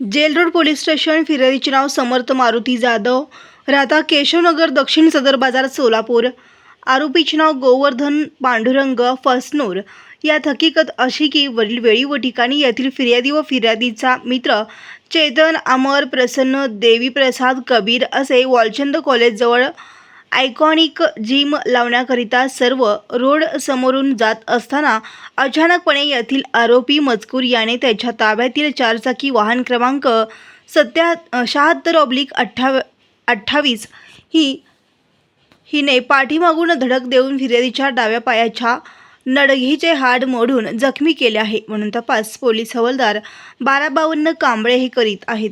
Gel road police station फिर्यादीचे नाव समर्थ मारुती जाधव, राहता केशवनगर, दक्षिण सदर बाजार, सोलापूर। आरोपीचे नाव गोवर्धन पांडुरंग फसनूर। यात हकीकत अशी की वरील वेळी व ठिकाणी येथील फिर्यादी व फिर्यादीचा मित्र चेतन अमर प्रसन्न देवीप्रसाद कबीर असे वालचंद कॉलेजजवळ आयकॉनिक जिम लावण्याकरिता सर्व रोड समोरून जात असताना अचानकपणे येथील आरोपी मजकूर याने त्याच्या ताब्यातील चारचाकी वाहन क्रमांक 76/28 हिने पाठीमागून धडक देऊन फिर्यादीच्या डाव्या पायाच्या नडगीचे हाड मोडून जखमी केले आहे, म्हणून तपास पोलीस हवालदार 1252 कांबळे हे करीत आहेत।